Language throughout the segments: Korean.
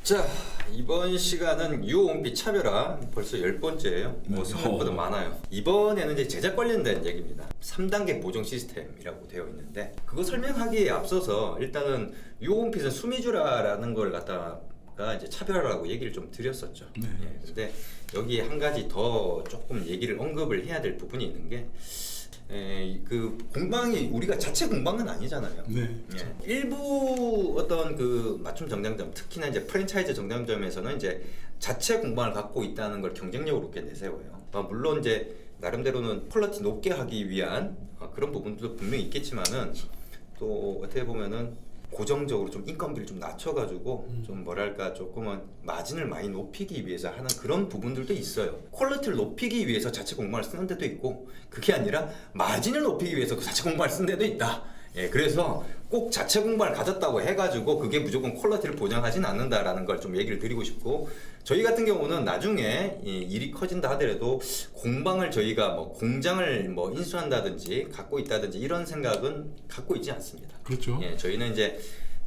자, 이번 시간은 유효온피 차별화 벌써 10번째예요. 생각보다 많아요. 이번에는 이제 제작 관련된 얘기입니다. 3단계 보정 시스템이라고 되어 있는데 그거 설명하기에 앞서서 일단은 유효온핏은 수미주라라는 걸 갖다가 이제 차별화라고 얘기를 좀 드렸었죠. 네. 예, 근데 여기 한 가지 더 조금 얘기를 언급을 해야 될 부분이 있는 게 그 공방이 우리가 자체 공방은 아니잖아요. 네. 예. 일부 어떤 그 맞춤 정장점, 특히나 이제 프랜차이즈 정장점에서는 이제 자체 공방을 갖고 있다는 걸 경쟁력으로 꽤 내세워요. 물론 이제 나름대로는 퀄리티 높게 하기 위한 그런 부분도 분명히 있겠지만은 또 어떻게 보면은 고정적으로 좀 인건비를 좀 낮춰가지고 좀 뭐랄까 조금은 마진을 많이 높이기 위해서 하는 그런 부분들도 있어요. 퀄리티를 높이기 위해서 자체 공방을 쓰는 데도 있고 그게 아니라 마진을 높이기 위해서 그 자체 공방을 쓰는 데도 있다. 예, 그래서 꼭 자체 공방을 가졌다고 해가지고 그게 무조건 퀄리티를 보장하진 않는다라는 걸 좀 얘기를 드리고 싶고, 저희 같은 경우는 나중에 일이 커진다 하더라도 공방을 저희가 뭐 공장을 뭐 인수한다든지 갖고 있다든지 이런 생각은 갖고 있지 않습니다. 그렇죠. 예, 저희는 이제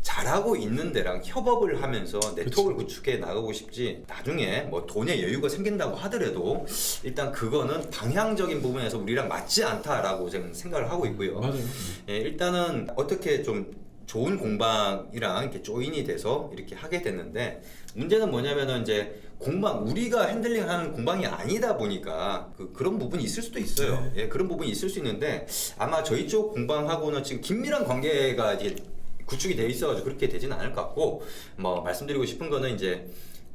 잘하고 있는 데랑 협업을 하면서 네트워크를 구축해 나가고 싶지, 나중에 뭐 돈의 여유가 생긴다고 하더라도 일단 그거는 방향적인 부분에서 우리랑 맞지 않다라고 저는 생각을 하고 있고요. 맞아요. 예, 일단은 어떻게 좀 좋은 공방이랑 이렇게 조인이 돼서 이렇게 하게 됐는데, 문제는 뭐냐면은 이제 공방, 우리가 핸들링하는 공방이 아니다 보니까 그런 부분이 있을 수도 있어요. 예, 그런 부분이 있을 수 있는데 아마 저희 쪽 공방하고는 지금 긴밀한 관계가 이제 구축이 돼 있어가지고 그렇게 되지는 않을 것 같고, 뭐 말씀드리고 싶은 거는 이제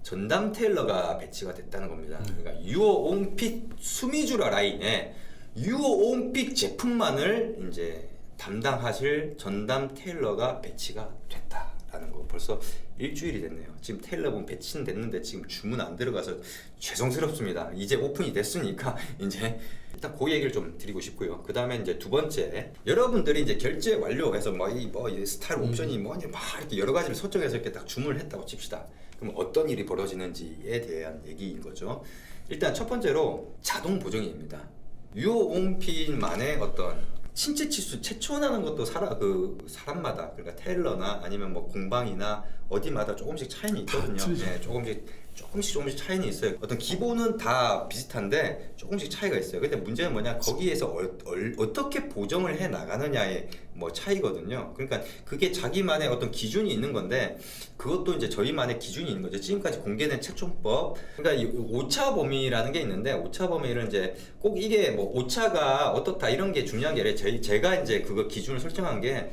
전담 테일러가 배치가 됐다는 겁니다. 그러니까 유어 온핏 수미주라 라인에 유어 온핏 제품만을 이제 담당하실 전담 테일러가 배치가 됐다라는 거. 벌써 일주일이 됐네요. 지금 테일러분 배치는 됐는데 지금 주문 안 들어가서 죄송스럽습니다. 이제 오픈이 됐으니까 이제 일단 그 얘기를 좀 드리고 싶고요. 그 다음에 이제 두 번째, 여러분들이 이제 결제 완료해서 이 스타일 옵션이 뭐냐 막 이렇게 여러 가지를 설정해서 이렇게 딱 주문을 했다고 칩시다. 그럼 어떤 일이 벌어지는지에 대한 얘기인 거죠. 일단 첫 번째로 자동 보정입니다. 유효온핀만의 어떤 신체 치수 체촌하는 것도 사람마다, 그러니까 테일러나 아니면 뭐 공방이나 어디마다 조금씩 차이는 있거든요. 네, 조금씩 차이는 있어요. 어떤 기본은 다 비슷한데 조금씩 차이가 있어요. 근데 문제는 뭐냐, 거기에서 어떻게 보정을 해 나가느냐의 뭐 차이거든요. 그러니까 그게 자기만의 어떤 기준이 있는 건데, 그것도 이제 저희만의 기준이 있는 거죠. 지금까지 공개된 체촌법, 그러니까 이 오차 범위라는 게 있는데, 오차 범위를 이제 꼭 이게 뭐 오차가 어떻다 이런 게 중요한 게 아니라 제가 이제 그거 기준을 설정한 게,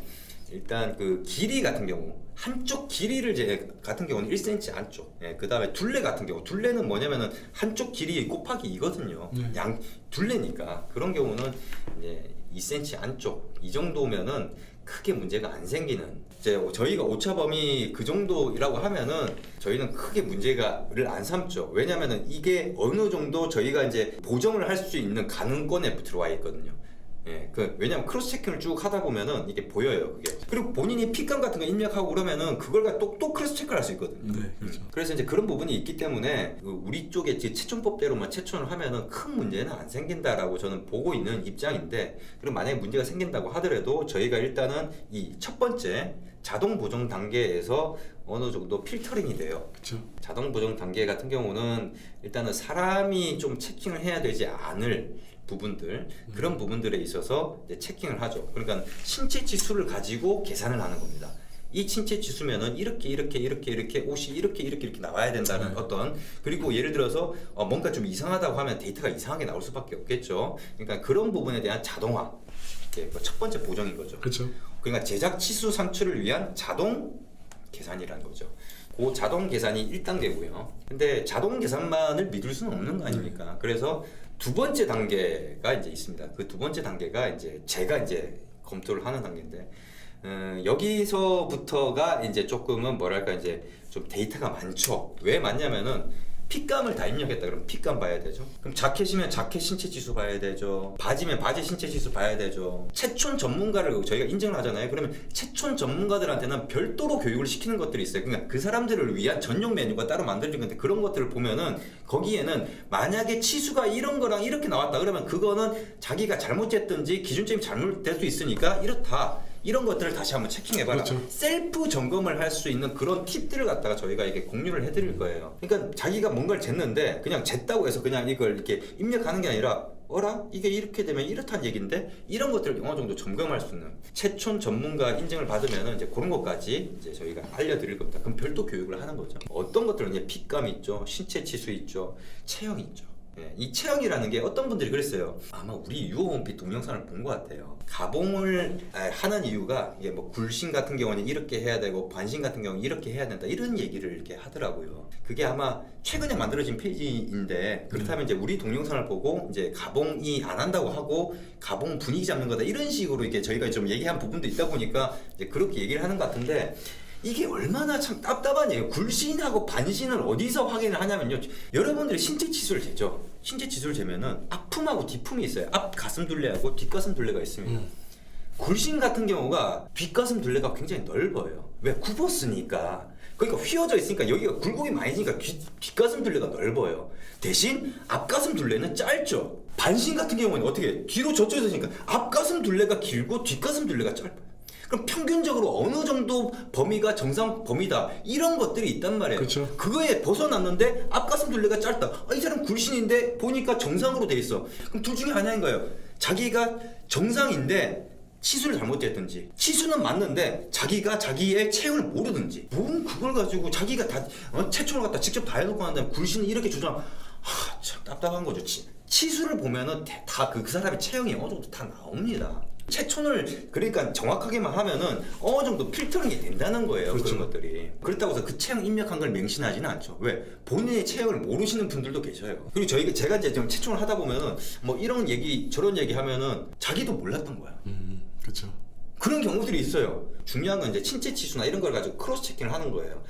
일단 그 길이 같은 경우, 한쪽 길이를 같은 경우는 1cm 안쪽, 예, 그 다음에 둘레 같은 경우, 둘레는 뭐냐면은 한쪽 길이 곱하기 2거든요. 양 둘레니까 그런 경우는 이제 2cm 안쪽, 이 정도면은 크게 문제가 안 생기는, 이제 저희가 오차 범위 그 정도라고 하면은 저희는 크게 문제가를 안 삼죠. 왜냐면은 이게 어느 정도 저희가 이제 보정을 할 수 있는 가능권에 들어와 있거든요. 예, 왜냐면 크로스 체킹을 쭉 하다 보면은 이게 보여요, 그게. 그리고 본인이 핏감 같은 거 입력하고 그러면은 그걸 또 크로스 체크를 할 수 있거든요. 네, 그렇죠. 그래서 이제 그런 부분이 있기 때문에 우리 쪽에 체촌법대로만 체촌을 하면은 큰 문제는 안 생긴다라고 저는 보고 있는 입장인데, 그럼 만약에 문제가 생긴다고 하더라도 저희가 일단은 이 첫 번째 자동 보정 단계에서 어느 정도 필터링이 돼요. 그렇죠. 자동 보정 단계 같은 경우는 일단은 사람이 좀 체킹을 해야 되지 않을 부분들, 그런 부분들에 있어서 이제 체킹을 하죠. 그러니까 신체 지수를 가지고 계산을 하는 겁니다. 이 신체 지수면은 이렇게 옷이 이렇게 나와야 된다는 어떤, 그리고 예를 들어서 뭔가 좀 이상하다고 하면 데이터가 이상하게 나올 수밖에 없겠죠. 그러니까 그런 부분에 대한 자동화, 첫 번째 보정인 거죠. 그렇죠. 그러니까 제작 치수 산출을 위한 자동 계산이라는 거죠. 그 자동 계산이 1단계고요. 근데 자동 계산만을 믿을 수는 없는 거 아닙니까? 그래서 두 번째 단계가 이제 있습니다. 그 두 번째 단계가 이제 제가 이제 검토를 하는 단계인데, 여기서부터가 이제 조금은 뭐랄까 이제 좀 데이터가 많죠. 왜 많냐면은 핏감을 다 입력했다 그러면 핏감 봐야 되죠. 그럼 자켓이면 자켓 신체 지수 봐야 되죠. 바지면 바지 신체 지수 봐야 되죠. 체촌 전문가를 저희가 인정을 하잖아요. 그러면 체촌 전문가들한테는 별도로 교육을 시키는 것들이 있어요. 그러니까 그 사람들을 위한 전용 메뉴가 따로 만들어진 건데, 그런 것들을 보면은 거기에는 만약에 치수가 이런 거랑 이렇게 나왔다 그러면 그거는 자기가 잘못했든지 기준점이 잘못될 수 있으니까 이렇다. 이런 것들을 다시 한번 체킹해봐라. 그렇죠. 셀프 점검을 할 수 있는 그런 팁들을 갖다가 저희가 이게 공유를 해드릴 거예요. 그러니까 자기가 뭔가를 쟀는데 그냥 쟀다고 해서 그냥 이걸 이렇게 입력하는 게 아니라 어라? 이게 이렇게 되면 이렇다는 얘기인데 이런 것들을 어느 정도 점검할 수 있는 체촌 전문가 인증을 받으면 이제 그런 것까지 이제 저희가 알려드릴 겁니다. 그럼 별도 교육을 하는 거죠. 어떤 것들은 이제 핏감 있죠, 신체 치수 있죠, 체형 있죠. 예, 이 체형이라는 게 어떤 분들이 그랬어요. 아마 우리 유호원피 동영상을 본 것 같아요. 가봉을 하는 이유가 이게 뭐 굴신 같은 경우는 이렇게 해야 되고 반신 같은 경우는 이렇게 해야 된다 이런 얘기를 이렇게 하더라고요. 그게 아마 최근에 만들어진 페이지인데 그렇다면 이제 우리 동영상을 보고 이제 가봉이 안 한다고 하고 가봉 분위기 잡는 거다 이런 식으로 이렇게 저희가 좀 얘기한 부분도 있다 보니까 이제 그렇게 얘기를 하는 것 같은데. 이게 얼마나 참 답답한 얘기예요. 굴신하고 반신을 어디서 확인을 하냐면요. 여러분들이 신체 치수를 재죠. 신체 치수를 재면은 앞품하고 뒤품이 있어요. 앞 가슴 둘레하고 뒷가슴 둘레가 있습니다. 굴신 같은 경우가 뒷가슴 둘레가 굉장히 넓어요. 왜? 굽었으니까. 그러니까 휘어져 있으니까 여기가 굴곡이 많이 지니까 뒷가슴 둘레가 넓어요. 대신 앞가슴 둘레는 짧죠. 반신 같은 경우는 어떻게 뒤로 젖혀 있으니까 앞가슴 둘레가 길고 뒷가슴 둘레가 짧아요. 그럼 평균적으로 어느 정도 범위가 정상 범위다 이런 것들이 있단 말이에요. 그렇죠. 그거에 벗어났는데 앞가슴 둘레가 짧다. 이 사람 굴신인데 보니까 정상으로 돼 있어. 그럼 둘 중에 하나인 거예요. 자기가 정상인데 치수를 잘못했든지 치수는 맞는데 자기가 자기의 체형을 모르든지 뭔 그걸 가지고 자기가 다 체중을 갖다 직접 다 해놓고 난 다음에 굴신이 이렇게 조정 참 답답한 거죠. 치수를 보면은 다 그 사람의 체형이 어느 정도 다 나옵니다. 체촌을 그러니까 정확하게만 하면은 어느 정도 필터링이 된다는 거예요. 그렇죠. 그런 것들이. 그렇다고 해서 그 체형 입력한 걸 맹신하지는 않죠. 왜? 본인의 체형을 모르시는 분들도 계셔요. 그리고 제가 이제 좀 체촌을 하다 보면은 뭐 이런 얘기 저런 얘기 하면은 자기도 몰랐던 거야. 그렇죠. 그런 경우들이 있어요. 중요한 건 이제 신체 치수나 이런 걸 가지고 크로스 체킹을 하는 거예요.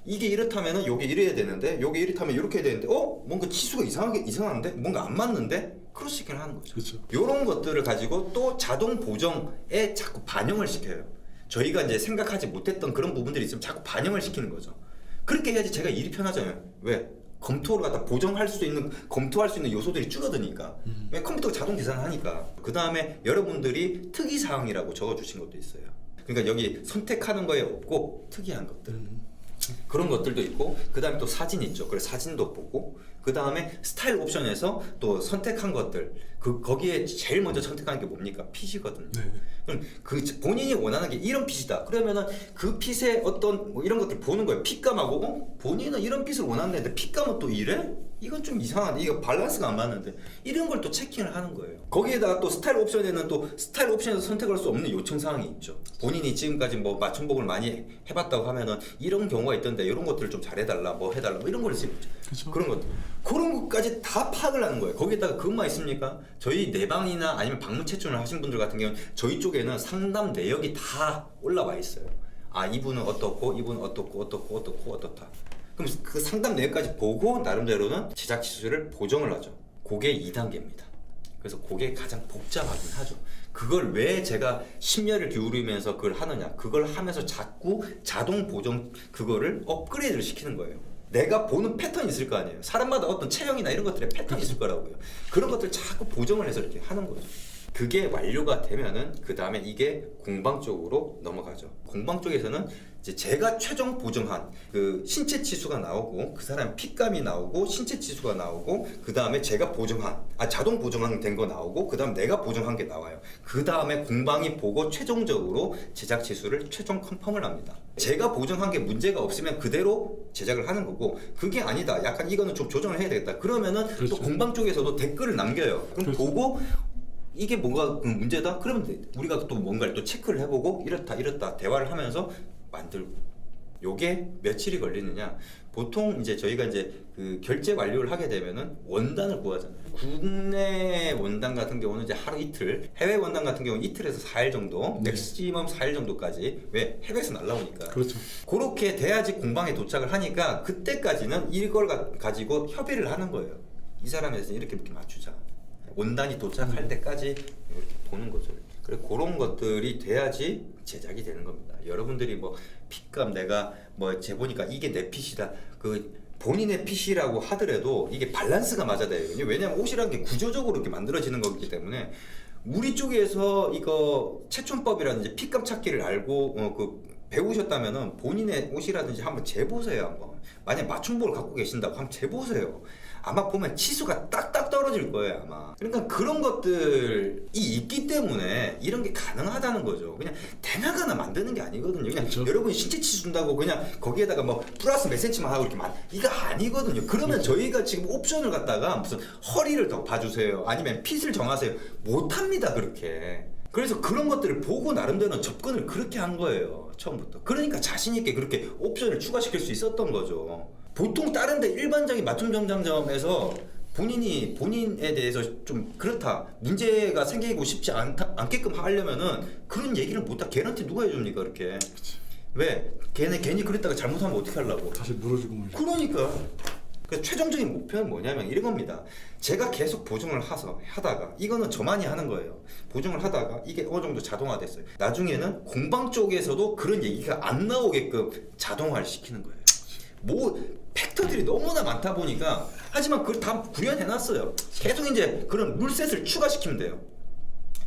이게 이렇다면은 요게 이래야 되는데 요게 이렇다면 이렇게 해야 되는데 뭔가 치수가 이상한데 뭔가 안 맞는데 크로스 체킹을 하는 거죠. 그렇죠. 이런 것들을 가지고 또 자동 보정에 자꾸 반영을 시켜요. 저희가 이제 생각하지 못했던 그런 부분들이 있으면 자꾸 반영을 시키는 거죠. 그렇게 해야지 제가 일이 편하잖아요. 왜? 검토를 갖다 검토할 수 있는 요소들이 줄어드니까. 왜? 컴퓨터가 자동 계산을 하니까. 그 다음에 여러분들이 특이사항이라고 적어주신 것도 있어요. 그러니까 여기 선택하는 거에 없고 특이한 것들. 그런 것들도 있고, 그 다음에 또 사진 있죠. 그래서 사진도 보고, 그 다음에 스타일 옵션에서 또 선택한 것들, 거기에 제일 먼저 선택하는 게 뭡니까? 핏이거든요. 네. 그럼 본인이 원하는 게 이런 핏이다. 그러면은 그 핏의 어떤 뭐 이런 것들 보는 거예요. 핏감하고, 본인은 이런 핏을 원하는데 핏감은 또 이래? 이건 좀 이상하네. 이거 밸런스가 안 맞는데. 이런 걸 또 체킹을 하는 거예요. 거기에다가 또 스타일 옵션에는 또 스타일 옵션에서 선택할 수 없는 요청 사항이 있죠. 본인이 지금까지 뭐 맞춤복을 많이 해봤다고 하면은 이런 경우가 있던데 이런 것들을 좀 잘해달라, 뭐 해달라, 뭐 이런 걸 쓸 수 있죠. 그렇죠. 그런 것들. 그런 것까지 다 파악을 하는 거예요. 거기에다가 그것만 있습니까? 저희 내방이나 아니면 방문 채점을 하신 분들 같은 경우는 저희 쪽에는 상담 내역이 다 올라와 있어요. 이분은 어떻고, 이분은 어떻다. 그럼 그 상담 내역까지 보고 나름대로는 제작 치수를 보정을 하죠. 그게 2단계입니다. 그래서 그게 가장 복잡하긴 하죠. 그걸 왜 제가 심려를 기울이면서 그걸 하느냐. 그걸 하면서 자꾸 자동 보정 그거를 업그레이드를 시키는 거예요. 내가 보는 패턴이 있을 거 아니에요. 사람마다 어떤 체형이나 이런 것들의 패턴이 있을 거라고요. 그런 것들 자꾸 보정을 해서 이렇게 하는 거죠. 그게 완료가 되면은 그 다음에 이게 공방 쪽으로 넘어가죠. 공방 쪽에서는 이제 제가 최종 보정한 그 신체 치수가 나오고 그 사람 핏감이 나오고 신체 치수가 나오고 그 다음에 제가 보정한 자동 보정한 된 거 나오고 그 다음 내가 보정한 게 나와요. 그 다음에 공방이 보고 최종적으로 제작 치수를 최종 컨펌을 합니다. 제가 보정한 게 문제가 없으면 그대로 제작을 하는 거고 그게 아니다. 약간 이거는 좀 조정을 해야 되겠다. 그러면은 그렇죠. 또 공방 쪽에서도 댓글을 남겨요. 그럼 그렇죠. 보고 이게 뭐가 문제다? 그러면 우리가 또 뭔가를 또 체크를 해보고 이렇다 대화를 하면서 만들고 요게 며칠이 걸리느냐? 보통 이제 저희가 이제 그 결제 완료를 하게 되면은 원단을 구하잖아요. 국내 원단 같은 경우는 이제 하루 이틀, 해외 원단 같은 경우는 이틀에서 4일 정도, 맥시멈 4일 정도까지. 왜? 해외에서 날라오니까. 그렇죠. 그렇게 돼야지 공방에 도착을 하니까 그때까지는 이걸 가지고 협의를 하는 거예요. 이 사람에서 이렇게 맞추자. 원단이 도착할 때까지 이렇게 보는 거죠. 그리고 그런 것들이 돼야지 제작이 되는 겁니다. 여러분들이 뭐 핏감 내가 뭐 재보니까 이게 내 핏이다. 그 본인의 핏이라고 하더라도 이게 밸런스가 맞아야 돼요. 왜냐하면 옷이라는 게 구조적으로 이렇게 만들어지는 거기 때문에 우리 쪽에서 이거 채촌법이라든지 핏감 찾기를 알고 배우셨다면은 본인의 옷이라든지 한번 재보세요. 한번 만약 맞춤복을 갖고 계신다고 한번 재보세요. 아마 보면 치수가 딱딱 떨어질 거예요 아마. 그러니까 그런 것들이 있기 때문에 이런 게 가능하다는 거죠. 그냥 대나가나 만드는 게 아니거든요. 그냥 그렇죠. 여러분 신체 치수 준다고 그냥 거기에다가 뭐 플러스 몇 센치만 하고 이렇게 이거 아니거든요. 그러면 저희가 지금 옵션을 갖다가 무슨 허리를 더 봐주세요 아니면 핏을 정하세요 못합니다 그렇게. 그래서 그런 것들을 보고 나름대로 접근을 그렇게 한 거예요 처음부터. 그러니까 자신 있게 그렇게 옵션을 추가시킬 수 있었던 거죠. 보통 다른 데 일반적인 맞춤 정장점에서 본인에 대해서 좀 그렇다 문제가 생기고 싶지 않게끔 하려면은 그런 얘기를 못하. 개런티 누가 해줍니까 그렇게. 그치. 왜? 괜히 그랬다가 잘못하면 어떻게 하려고. 다시 물어주고 뭐 그러니까 그 최종적인 목표는 뭐냐면 이런 겁니다. 제가 계속 보증을 하다가 이거는 저만이 하는 거예요. 보증을 하다가 이게 어느 정도 자동화됐어요. 나중에는 공방 쪽에서도 그런 얘기가 안 나오게끔 자동화를 시키는 거예요. 뭐 팩터들이 너무나 많다 보니까 하지만 그걸 다 구현해놨어요. 계속 이제 그런 룰셋을 추가시키면 돼요.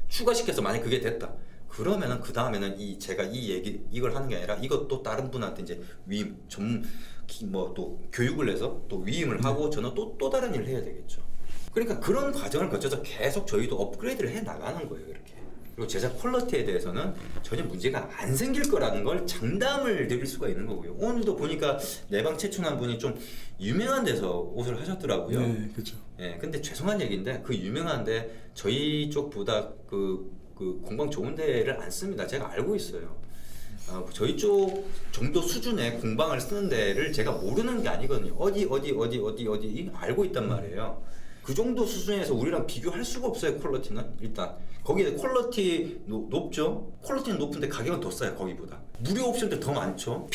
추가시켜서 만약 그게 됐다. 그러면은 그 다음에는 제가 이걸 하는 게 아니라 이것도 다른 분한테 이제 위임 뭐 또 교육을 해서 또 위임을 하고 저는 또 다른 일을 해야 되겠죠. 그러니까 그런 과정을 거쳐서 계속 저희도 업그레이드를 해 나가는 거예요 이렇게. 그리고 제작 퀄리티에 대해서는 전혀 문제가 안 생길 거라는 걸 장담을 드릴 수가 있는 거고요. 오늘도 보니까 내방 채촌한 분이 좀 유명한 데서 옷을 하셨더라고요. 네, 그렇죠. 예, 근데 죄송한 얘기인데 그 유명한데 저희 쪽보다 그 공방 좋은 데를 안 씁니다. 제가 알고 있어요. 저희 쪽 정도 수준의 공방을 쓰는 데를 제가 모르는 게 아니거든요. 어디 알고 있단 말이에요. 그 정도 수준에서 우리랑 비교할 수가 없어요. 퀄리티는 일단 거기에 퀄리티 높죠. 퀄리티는 높은데 가격은 더 싸요. 거기보다 무료 옵션들 더 많죠.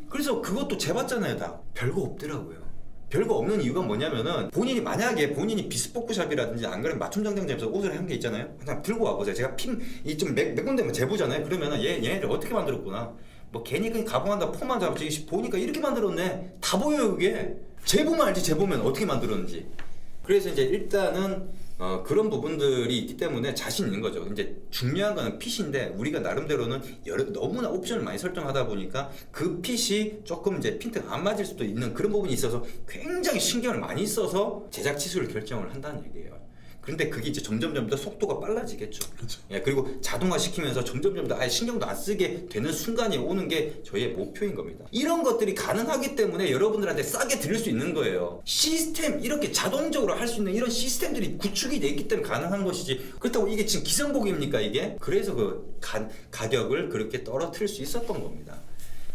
그래서 그것도 재봤잖아요. 다 별거 없더라고요. 별거 없는 이유가 뭐냐면은 만약에 본인이 비스포크 샵이라든지 안 그러면 맞춤 정장점에서 옷을 한 게 있잖아요. 그냥 들고 와보세요. 제가 몇 군데 재보잖아요. 그러면은 얘네들 어떻게 만들었구나. 뭐 괜히 그냥 가공한다 폼만 잡지 보니까 이렇게 만들었네. 다 보여요 그게. 재보면 알지. 재보면 어떻게 만들었는지. 그래서 이제 일단은 그런 부분들이 있기 때문에 자신 있는 거죠. 이제 중요한 거는 핏인데 우리가 나름대로는 너무나 옵션을 많이 설정하다 보니까 그 핏이 조금 이제 핀트가 안 맞을 수도 있는 그런 부분이 있어서 굉장히 신경을 많이 써서 제작 치수를 결정을 한다는 얘기예요. 그런데 그게 이제 점점 더 속도가 빨라지겠죠. 그렇죠. 예, 그리고 자동화 시키면서 점점 더 아예 신경도 안 쓰게 되는 순간이 오는 게 저희의 목표인 겁니다. 이런 것들이 가능하기 때문에 여러분들한테 싸게 드릴 수 있는 거예요. 시스템 이렇게 자동적으로 할 수 있는 이런 시스템들이 구축이 돼 있기 때문에 가능한 것이지. 그렇다고 이게 지금 기성복입니까 이게? 그래서 그 가격을 그렇게 떨어뜨릴 수 있었던 겁니다.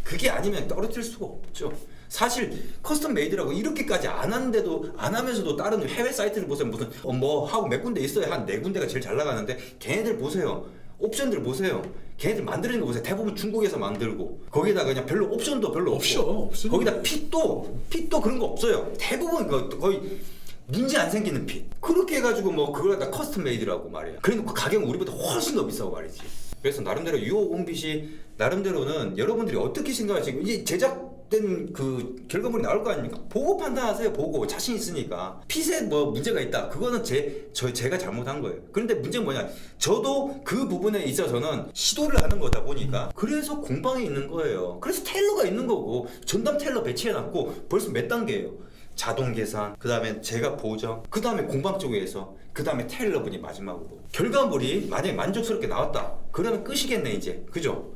그게 아니면 떨어뜨릴 수가 없죠. 사실 커스텀 메이드라고 이렇게까지 안 하면서도 다른 해외 사이트를 보세요. 무슨 뭐 하고 몇 군데 있어요. 한 4군데가 제일 잘 나가는데 걔네들 보세요. 옵션들 보세요. 걔네들 만드는 거 보세요. 대부분 중국에서 만들고 거기다가 그냥 별로 옵션도 별로 없고 거기다 핏도 그런 거 없어요. 대부분 거의 문제 안 생기는 핏. 그렇게 해가지고 뭐 그걸 다 커스텀 메이드라고 말이에요. 그러니까 가격은 우리보다 훨씬 더 비싸고 말이지. 그래서 나름대로 유호 온핏이 나름대로는 여러분들이 어떻게 생각하시고 이제 제작된 그 결과물이 나올 거 아닙니까? 보고 판단하세요. 보고 자신 있으니까. 핏에 뭐 문제가 있다. 그거는 제가 잘못한 거예요. 그런데 문제는 뭐냐? 저도 그 부분에 있어서는 시도를 하는 거다 보니까 그래서 공방에 있는 거예요. 그래서 테일러가 있는 거고 전담 테일러 배치해놨고 벌써 몇 단계예요. 자동 계산, 그 다음에 제가 보정, 그 다음에 공방 쪽에서, 그 다음에 테일러분이 마지막으로. 결과물이 만약에 만족스럽게 나왔다. 그러면 끝이겠네 이제. 그죠?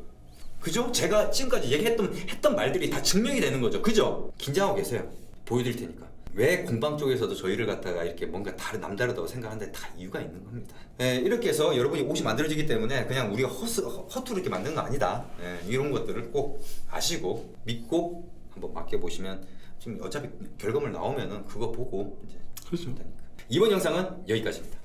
제가 지금까지 했던 말들이 다 증명이 되는 거죠. 그죠? 긴장하고 계세요. 보여드릴 테니까. 왜 공방 쪽에서도 저희를 갖다가 이렇게 뭔가 남다르다고 생각하는데 다 이유가 있는 겁니다. 네, 이렇게 해서 여러분이 옷이 만들어지기 때문에 그냥 우리가 허투루 이렇게 만든 거 아니다. 네, 이런 것들을 꼭 아시고 믿고 한번 맡겨보시면 지금 어차피 결과물 나오면은 그거 보고 이제 그렇죠. 이번 영상은 여기까지입니다.